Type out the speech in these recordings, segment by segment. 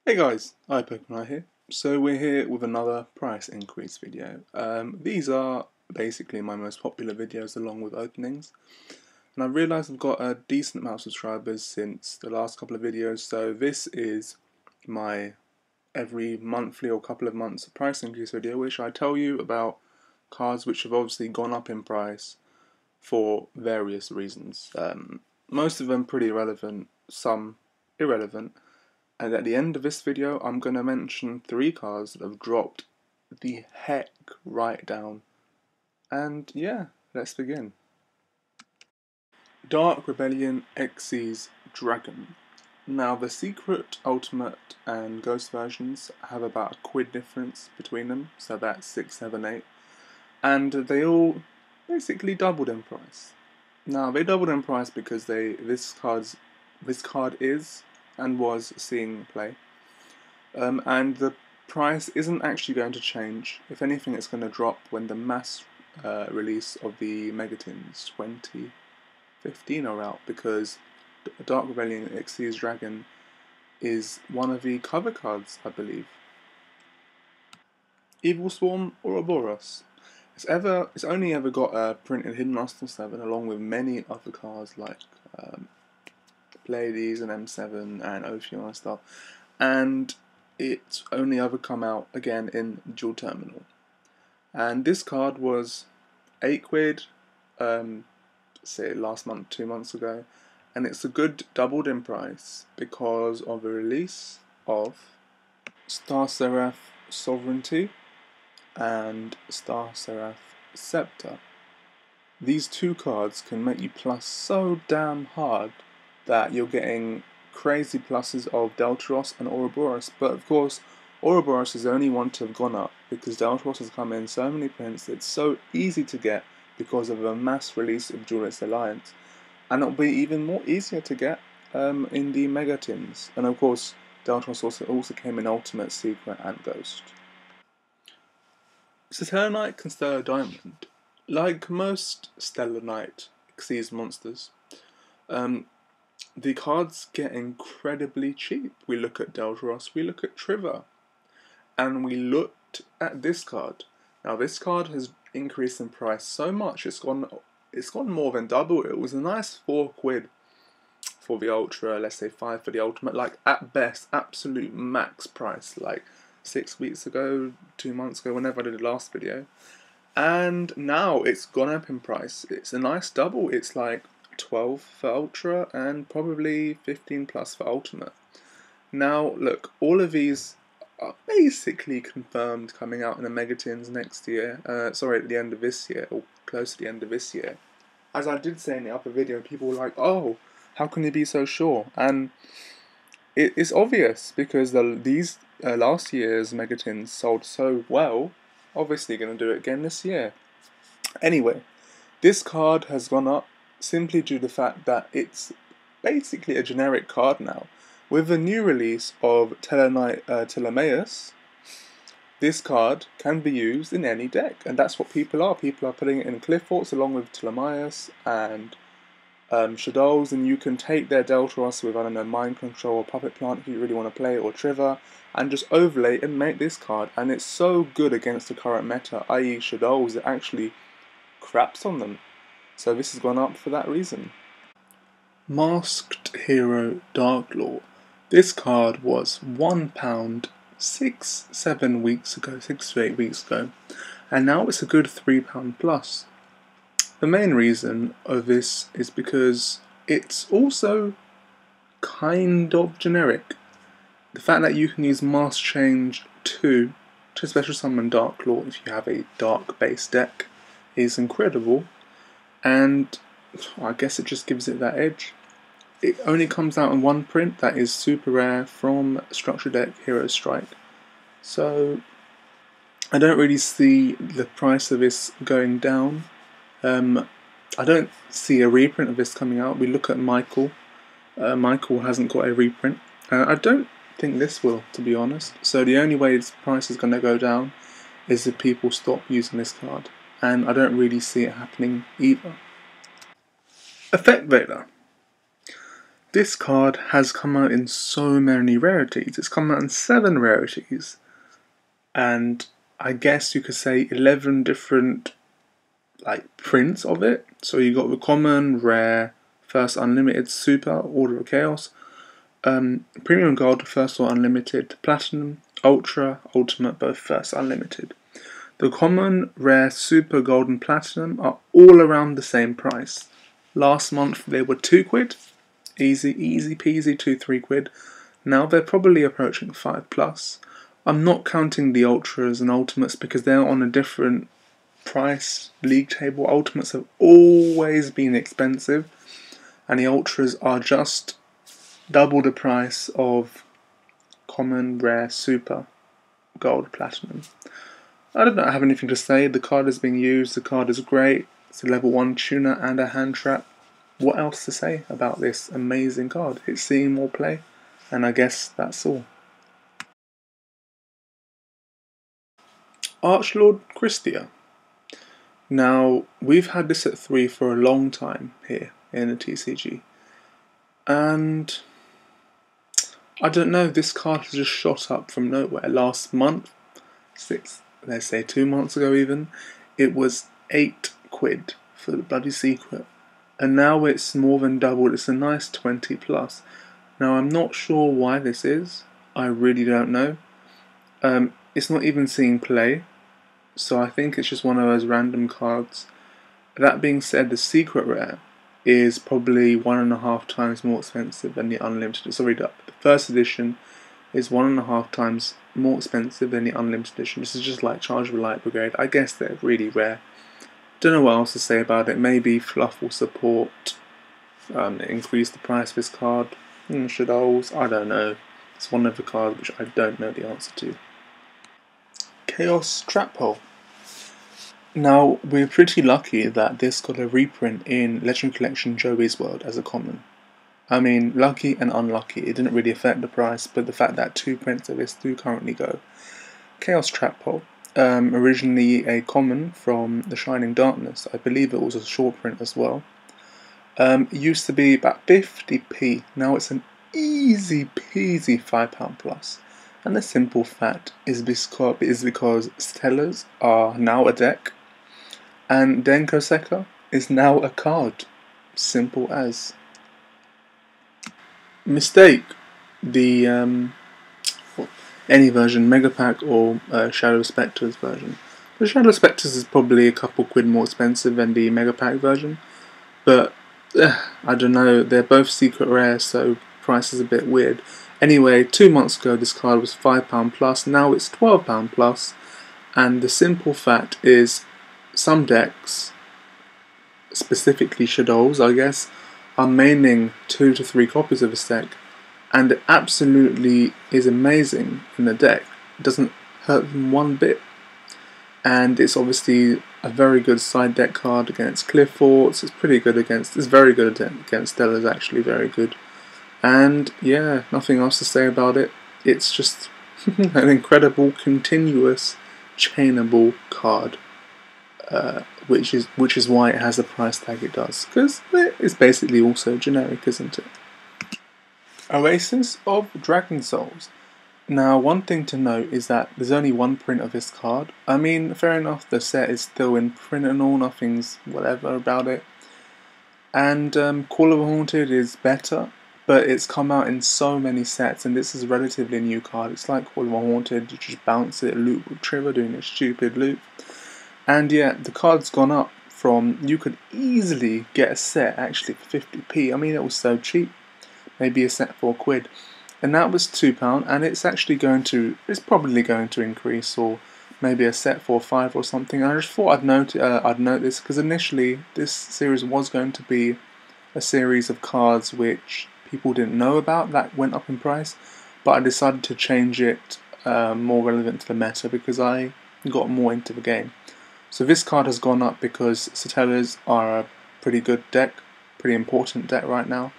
Hey guys, iPokemon here. So we're here with another price increase video. These are basically my most popular videos along with openings. And I realised I've got a decent amount of subscribers since the last couple of videos, so this is my every monthly or couple of months price increase video, which I tell you about cards which have obviously gone up in price for various reasons. Most of them pretty relevant, some irrelevant. And at the end of this video, I'm going to mention 3 cards that have dropped the heck right down. And yeah, let's begin. Dark Rebellion Xyz Dragon. Now the Secret, Ultimate and Ghost versions have about a quid difference between them, so that's 6, 7, 8. And they all basically doubled in price. Now they doubled in price because this card is and was seeing play. And the price isn't actually going to change. If anything, it's going to drop when the mass release of the Megatins 2015 are out, because Dark Rebellion Xyz Dragon is one of the cover cards, I believe. EVILSWARM Ouroboros. It's only ever got a printed Hidden Arsenal 7 along with many other cards like Pleiades and M7 and Ophion and stuff. And it's only ever come out again in dual terminal. And this card was 8 quid, say last month, 2 months ago, and it's a good doubled in price because of the release of Star Seraph Sovereignty and Star Seraph Scepter. These 2 cards can make you plus so damn hard that you're getting crazy pluses of Deltaros and Ouroboros, but of course Ouroboros is the only one to have gone up because Deltaros has come in so many prints. It's so easy to get because of a mass release of Duelist Alliance, and it'll be even more easier to get in the Megatins. And of course Deltaros also came in Ultimate, Secret and Ghost. Stellar Knight and Stellar Diamond. Like most Stellar Knight Xyz monsters, the cards get incredibly cheap. We look at Deltaros, we look at Triver, and we looked at this card. Now this card has increased in price so much, it's gone more than double. It was a nice 4 quid for the Ultra, let's say 5 for the Ultimate, like at best, absolute max price, like 6 weeks ago, 2 months ago, whenever I did the last video. And now it's gone up in price. It's a nice double. It's like 12 for Ultra and probably 15 plus for Ultimate. Now look, all of these are basically confirmed coming out in the Megatins next year, sorry, at the end of this year, or close to the end of this year. As I did say in the other video, people were like, oh, how can you be so sure? And it's obvious because these last year's Megatins sold so well, obviously going to do it again this year. Anyway, this card has gone up simply due to the fact that it's basically a generic card now. With the new release of Telemaeus, this card can be used in any deck, and that's what people are. People are putting it in Cliff Forts along with Telemaeus and Shadows, and you can take their Deltaros with, I don't know, Mind Control or Puppet Plant if you really want to play it, or Triver, and just overlay and make this card. And it's so good against the current meta, i.e. Shadows, it actually craps on them. So this has gone up for that reason. Masked Hero Darklord. This card was £1 6-7 weeks ago, 6 to 8 weeks ago, and now it's a good £3 plus. The main reason of this is because it's also kind of generic. The fact that you can use Mask Change 2 to special summon Darklord if you have a dark base deck is incredible, and I guess it just gives it that edge. It only comes out in 1 print that is super rare from Structure Deck Hero Strike, so I don't really see the price of this going down. I don't see a reprint of this coming out. We look at Michael. Michael hasn't got a reprint. I don't think this will, to be honest. So the only way its price is going to go down is if people stop using this card, and I don't really see it happening either. Effect Veiler. This card has come out in so many rarities. It's come out in 7 rarities. And I guess you could say 11 different prints of it. So you got the common, rare, first unlimited, super, Order of Chaos, premium gold, first or unlimited, platinum, ultra, ultimate, both first unlimited. The common, rare, super, gold and platinum are all around the same price. Last month they were £2. Easy peasy, 2-3 quid. Now they're probably approaching 5+. I'm not counting the ultras and ultimates because they're on a different price league table. Ultimates have always been expensive, and the ultras are just double the price of common, rare, super, gold, platinum. I don't have anything to say. The card is being used. The card is great. It's a level 1 tuner and a hand trap. What else to say about this amazing card? It's seeing more play, and I guess that's all. ARCHLORD KRISTYA. Now, we've had this at 3 for a long time here in the TCG, and I don't know, this card has just shot up from nowhere. Last month, let's say 2 months ago even, it was £8 for the bloody secret. And now it's more than doubled. It's a nice 20+. Now I'm not sure why this is. I really don't know. It's not even seeing play. So I think it's just one of those random cards. That being said, the secret rare is probably 1.5 times more expensive than the unlimited. Sorry, the first edition is 1.5 times more expensive than the unlimited edition. This is just like Charge of the Light Brigade. I guess they're really rare. Don't know what else to say about it. Maybe Fluff will support, increase the price of this card. Shadows, I don't know. It's one of the cards which I don't know the answer to. Chaos Trap Hole. Now, we're pretty lucky that this got a reprint in Legend Collection Joey's World as a common. I mean, lucky and unlucky. It didn't really affect the price, but the fact that 2 prints of this do currently go. Chaos Trap Hole. Originally a common from The Shining Darkness. I believe it was a short print as well. It used to be about 50p. Now it's an easy peasy £5+. And the simple fact is because Stellars are now a deck, and Denko is now a card. Simple as. Mistake. The any version, Mega Pack or Shadow Spectres version. The Shadow Spectres is probably a couple quid more expensive than the Mega Pack version, but I don't know, they're both secret rare, so price is a bit weird. Anyway, 2 months ago this card was £5+, now it's £12+, and the simple fact is some decks, specifically Shadows I guess, are maining 2 to 3 copies of this deck, and it absolutely is amazing in the deck. It doesn't hurt them one bit. And it's obviously a very good side deck card against Cliff Forts. It's pretty good against, it's very good against Stellars, actually very good. And yeah, nothing else to say about it. It's just an incredible, continuous, chainable card. Which is why it has the price tag it does. Because it's basically also generic, isn't it? Oasis of Dragon Souls. Now, one thing to note is that there's only 1 print of this card. I mean, fair enough, the set is still in print and all, nothing's whatever about it. And Call of the Haunted is better, but it's come out in so many sets, and this is a relatively new card. It's like Call of the Haunted, you just bounce it, loop with Trigger doing a stupid loop. And yeah, the card's gone up from, you could easily get a set actually for 50p. I mean, it was so cheap. Maybe a set for £1, and that was £2, and it's probably going to increase, or maybe a set for £5 or something. And I just thought I'd note this because initially this series was going to be a series of cards which people didn't know about that went up in price, but I decided to change it more relevant to the meta because I got more into the game. So this card has gone up because Satellas are a pretty good deck, pretty important deck right now.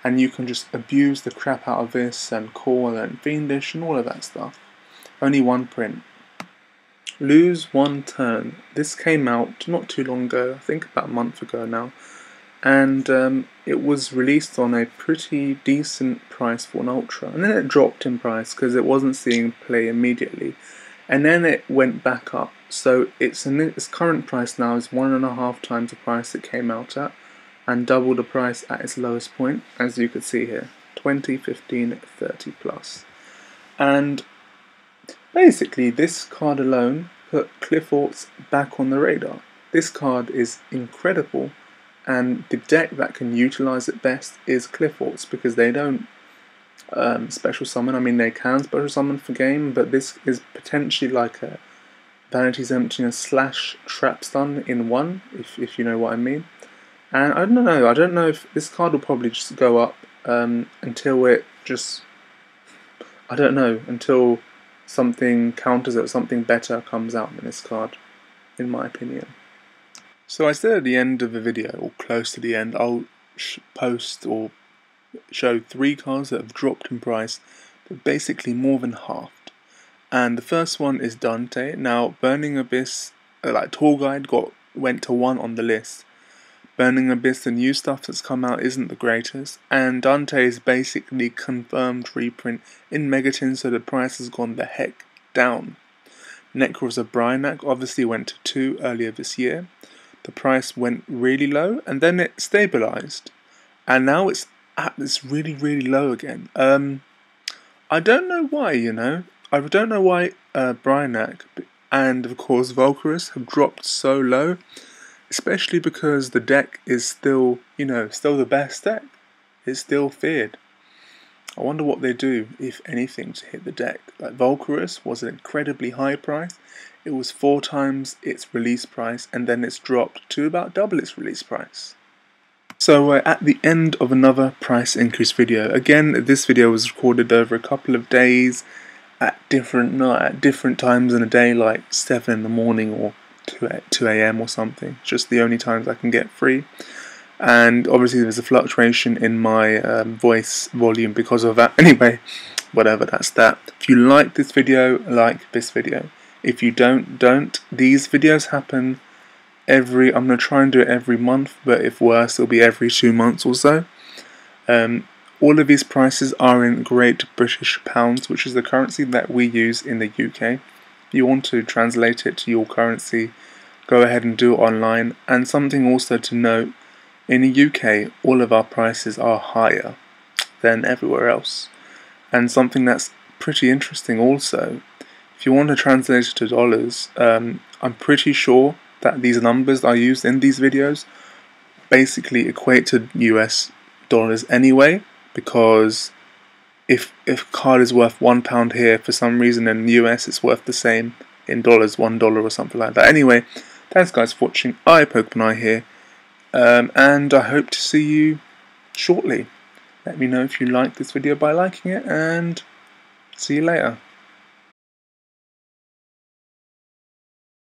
And you can just abuse the crap out of this and Call and Fiendish and all of that stuff. Only 1 print. Lose 1 turn. This came out not too long ago, I think about a month ago now. and it was released on a pretty decent price for an Ultra, and then it dropped in price because it wasn't seeing play immediately, and then it went back up. So its current price now is 1.5 times the price it came out at, and double the price at its lowest point, as you can see here, 20, 15, 30 plus. And basically this card alone put Clifford's back on the radar. This card is incredible, and the deck that can utilize it best is Clifford's, because they don't special summon. I mean, they can special summon for game, but this is potentially like a Vanity's Emptiness / Trap Stun in one, if you know what I mean. And I don't know if this card will probably just go up until it just, I don't know, until something counters it, something better comes out than this card, in my opinion. So I said at the end of the video, or close to the end, I'll post or show 3 cards that have dropped in price, but basically more than halved. And the first one is Dante. Now, Burning Abyss, like Tour Guide, went to 1 on the list. Burning Abyss, the new stuff that's come out, isn't the greatest, and Dante is basically confirmed reprint in Megatin, so the price has gone the heck down. NEKROZ of BRIONACR obviously went to 2 earlier this year. The price went really low, and then it stabilized, and now it's at this really, really low again. I don't know why, I don't know why BRIONACR and of course Valkyries have dropped so low, especially because the deck is still, still the best deck. It's still feared. I wonder what they do, if anything, to hit the deck. Like Valkyries was an incredibly high price. It was 4 times its release price, and then it's dropped to about double its release price. So we're at the end of another price increase video. Again, this video was recorded over a couple of days at different times in the day, like 7 in the morning or 2 a.m. or something. Just the only times I can get free. And obviously there's a fluctuation in my voice volume because of that. Anyway, whatever, that's that. If you like this video, like this video. If you don't. These videos happen I'm going to try and do it every month, but if worse, it'll be every 2 months or so. All of these prices are in Great British Pounds, which is the currency that we use in the UK. If you want to translate it to your currency, go ahead and do it online. And something also to note, in the UK, all of our prices are higher than everywhere else. And something that's pretty interesting also, if you want to translate it to dollars, I'm pretty sure that these numbers I used in these videos basically equate to US dollars anyway, because if a card is worth £1 here, for some reason in the US it's worth the same in dollars, $1 or something like that. Anyway, thanks guys for watching. Pokemon here, and I hope to see you shortly. Let me know if you liked this video by liking it, and see you later.